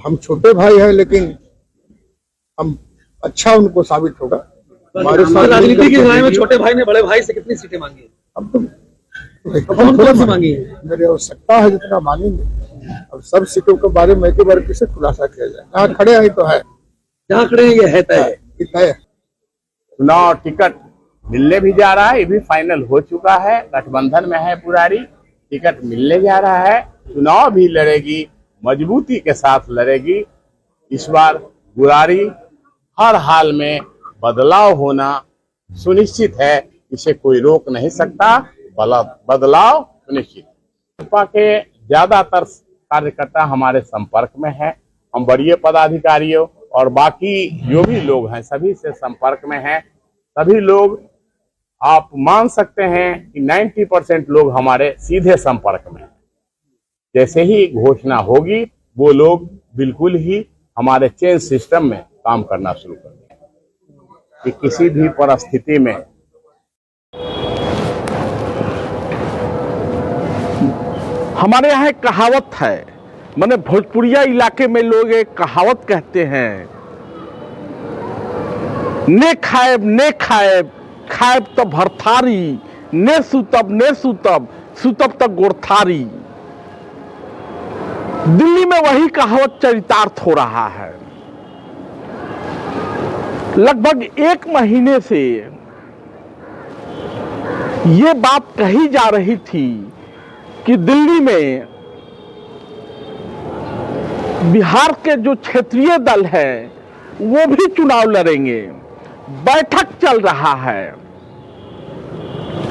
हम छोटे भाई हैं, लेकिन हम अच्छा उनको साबित होगा। हमारे साथ राजनीति की लड़ाई में छोटे भाई ने बड़े भाई से कितनी सीटें मांगी? अब तो कौन सी मांगी? मेरी आवश्यकता है जितना मांगेंगे। अब सब सीटों के बारे में एक बार किसे खुलासा किया जाए? जहाँ खड़े हैं तो है, जहाँ खड़े हैं ये है तय। चुनाव टिकट मिलने भी जा रहा है, ये भी फाइनल हो चुका है। गठबंधन में है पुरारी, टिकट मिलने जा रहा है। चुनाव भी लड़ेगी, मजबूती के साथ लड़ेगी। इस बार बुरारी हर हाल में बदलाव होना सुनिश्चित है, इसे कोई रोक नहीं सकता। बदलाव सुनिश्चित। भाजपा के ज्यादातर कार्यकर्ता हमारे संपर्क में है। हम वरीय पदाधिकारियों और बाकी जो भी लोग हैं सभी से संपर्क में हैं। सभी लोग आप मान सकते हैं कि 90% लोग हमारे सीधे संपर्क में हैं। जैसे ही घोषणा होगी वो लोग बिल्कुल ही हमारे चेंज सिस्टम में काम करना शुरू कर देंगे कि किसी भी परिस्थिति में हमारे यहाँ एक कहावत है, माने भोजपुरिया इलाके में लोग एक कहावत कहते हैं, ने खाएब खाएब तो भरथारी, ने सुतब सुतब तो गोरथारी। दिल्ली में वही कहावत चरितार्थ हो रहा है। लगभग 1 महीने से ये बात कही जा रही थी कि दिल्ली में बिहार के जो क्षेत्रीय दल है वो भी चुनाव लड़ेंगे। बैठक चल रहा है,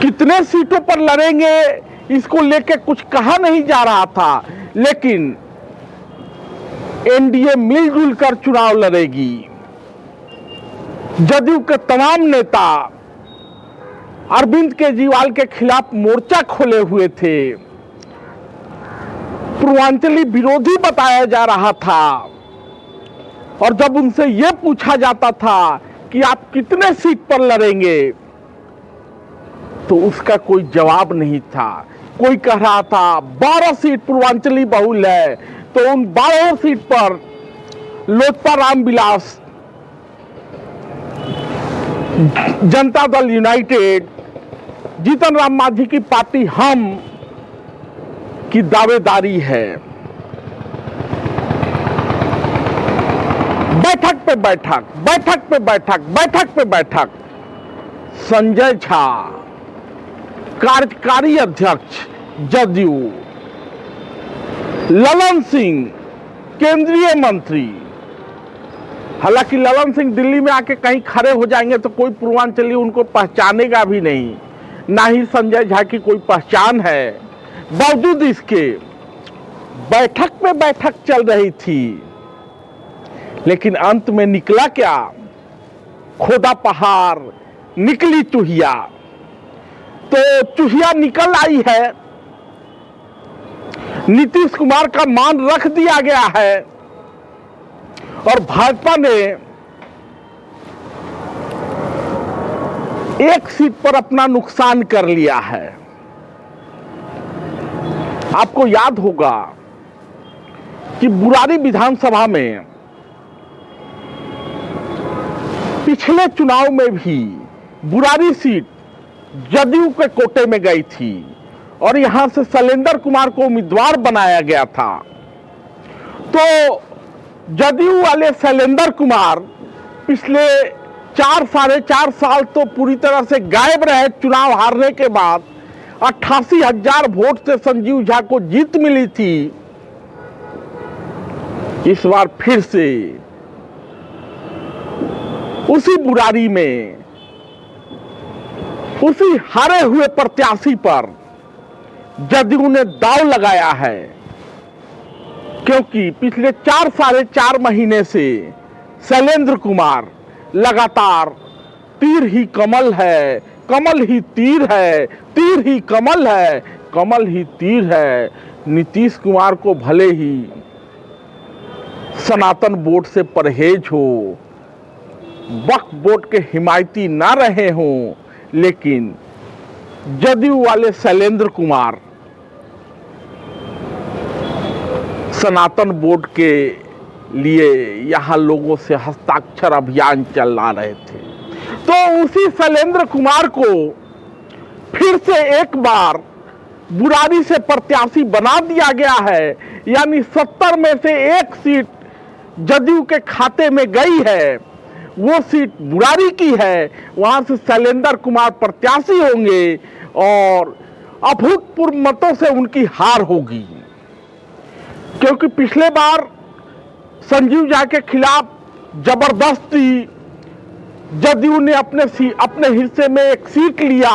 कितने सीटों पर लड़ेंगे इसको लेकर कुछ कहा नहीं जा रहा था, लेकिन एनडीए मिलजुल कर चुनाव लड़ेगी। जदयू के तमाम नेता अरविंद केजरीवाल के खिलाफ मोर्चा खोले हुए थे। पूर्वांचली विरोधी बताया जा रहा था और जब उनसे यह पूछा जाता था कि आप कितने सीट पर लड़ेंगे तो उसका कोई जवाब नहीं था। कोई कह रहा था 12 सीट पूर्वांचली बहुल है, तो उन 12 सीट पर लोजपा रामविलास, जनता दल यूनाइटेड, जीतन राम मांझी की पार्टी हम की दावेदारी है। बैठक पे बैठक संजय झा कार्यकारी अध्यक्ष जदयू, ललन सिंह केंद्रीय मंत्री। हालांकि ललन सिंह दिल्ली में आके कहीं खड़े हो जाएंगे तो कोई पूर्वांचली उनको पहचानेगा भी नहीं, ना ही संजय झा की कोई पहचान है। बावजूद इसके बैठक पे बैठक चल रही थी, लेकिन अंत में निकला क्या? खोदा पहाड़ निकली चूहिया। तो चूहिया निकल आई है, नीतीश कुमार का मान रख दिया गया है और भाजपा ने एक सीट पर अपना नुकसान कर लिया है। आपको याद होगा कि बुरारी विधानसभा में पिछले चुनाव में भी बुरारी सीट जदयू के कोटे में गई थी और यहां से शैलेंद्र कुमार को उम्मीदवार बनाया गया था। तो जदयू वाले शैलेंद्र कुमार पिछले 4-4.5 साल तो पूरी तरह से गायब रहे। चुनाव हारने के बाद 88,000 वोट से संजीव झा को जीत मिली थी। इस बार फिर से उसी बुरारी में उसी हारे हुए प्रत्याशी पर जदयू ने दांव लगाया है, क्योंकि पिछले 4-4.5 महीने से शैलेंद्र कुमार लगातार तीर ही कमल है, कमल ही तीर है, तीर ही कमल है, कमल ही तीर है। नीतीश कुमार को भले ही सनातन बोर्ड से परहेज हो, वक्फ बोर्ड के हिमायती ना रहे हों, लेकिन जदयू वाले शैलेंद्र कुमार सनातन बोर्ड के लिए यहाँ लोगों से हस्ताक्षर अभियान चला रहे थे। तो उसी शैलेंद्र कुमार को फिर से एक बार बुराड़ी से प्रत्याशी बना दिया गया है, यानी 70 में से एक सीट जदयू के खाते में गई है, वो सीट बुराड़ी की है। वहां से शैलेंद्र कुमार प्रत्याशी होंगे और अभूतपूर्व मतों से उनकी हार होगी, क्योंकि पिछले बार संजीव झा के खिलाफ जबरदस्ती जदयू ने अपने हिस्से में एक सीट लिया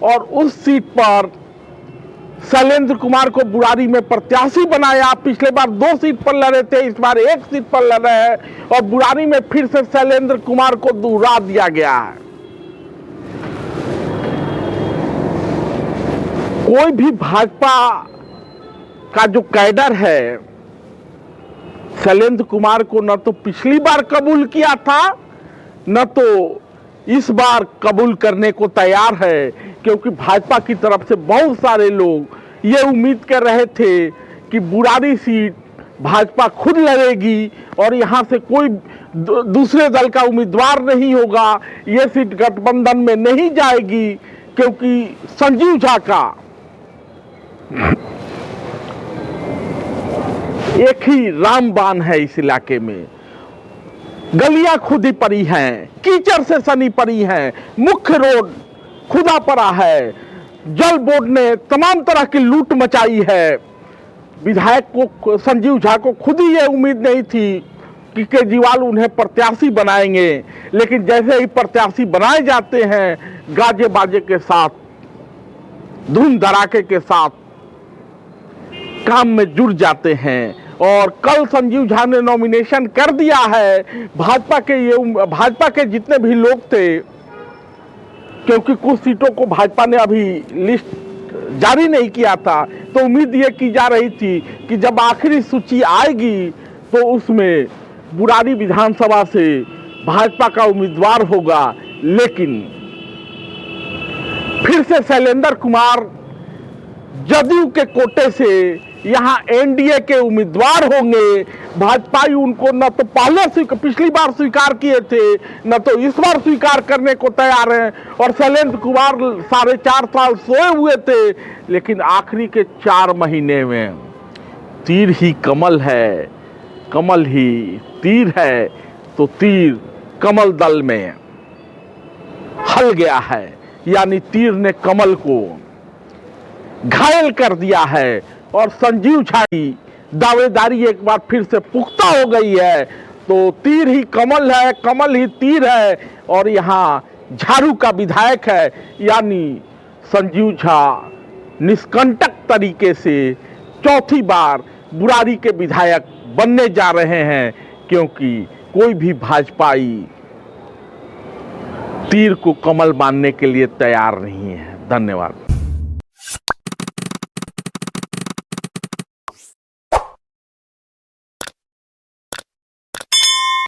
और उस सीट पर शैलेंद्र कुमार को बुराड़ी में प्रत्याशी बनाया। पिछले बार 2 सीट पर लड़े थे, इस बार 1 सीट पर लड़ रहे हैं और बुराड़ी में फिर से शैलेंद्र कुमार को दोहरा दिया गया है। कोई भी भाजपा का जो कैडर है शैलेंद्र कुमार को न तो पिछली बार कबूल किया था, न तो इस बार कबूल करने को तैयार है, क्योंकि भाजपा की तरफ से बहुत सारे लोग ये उम्मीद कर रहे थे कि बुराड़ी सीट भाजपा खुद लड़ेगी और यहाँ से कोई दूसरे दल का उम्मीदवार नहीं होगा, ये सीट गठबंधन में नहीं जाएगी, क्योंकि संजीव झा का एक ही रामबाण है इस इलाके में। गलियां खुदी पड़ी हैं, कीचड़ से सनी पड़ी हैं, मुख्य रोड खुदा पड़ा है, जल बोर्ड ने तमाम तरह की लूट मचाई है। विधायक को संजीव झा को खुद ही ये उम्मीद नहीं थी कि केजरीवाल उन्हें प्रत्याशी बनाएंगे, लेकिन जैसे ही प्रत्याशी बनाए जाते हैं गाजे बाजे के साथ, धूम धड़ाके के साथ काम में जुड़ जाते हैं। और कल संजीव झा ने नॉमिनेशन कर दिया है। भाजपा के जितने भी लोग थे, क्योंकि कुछ सीटों को भाजपा ने अभी लिस्ट जारी नहीं किया था, तो उम्मीद ये की जा रही थी कि जब आखिरी सूची आएगी तो उसमें बुराड़ी विधानसभा से भाजपा का उम्मीदवार होगा। लेकिन फिर से शैलेंद्र कुमार जदयू के कोटे से यहाँ एनडीए के उम्मीदवार होंगे। भाजपाई उनको न तो पिछली बार स्वीकार किए थे, न तो इस बार स्वीकार करने को तैयार हैं। और शैलेंद्र कुमार 4.5 साल सोए हुए थे, लेकिन आखिरी के 4 महीने में तीर ही कमल है, कमल ही तीर है, तो तीर कमल दल में हल गया है, यानी तीर ने कमल को घायल कर दिया है। और संजीव झा की दावेदारी एक बार फिर से पुख्ता हो गई है। तो तीर ही कमल है, कमल ही तीर है, और यहाँ झाड़ू का विधायक है, यानी संजीव झा निष्कंटक तरीके से 4थी बार बुराड़ी के विधायक बनने जा रहे हैं, क्योंकि कोई भी भाजपाई तीर को कमल मानने के लिए तैयार नहीं है। धन्यवाद।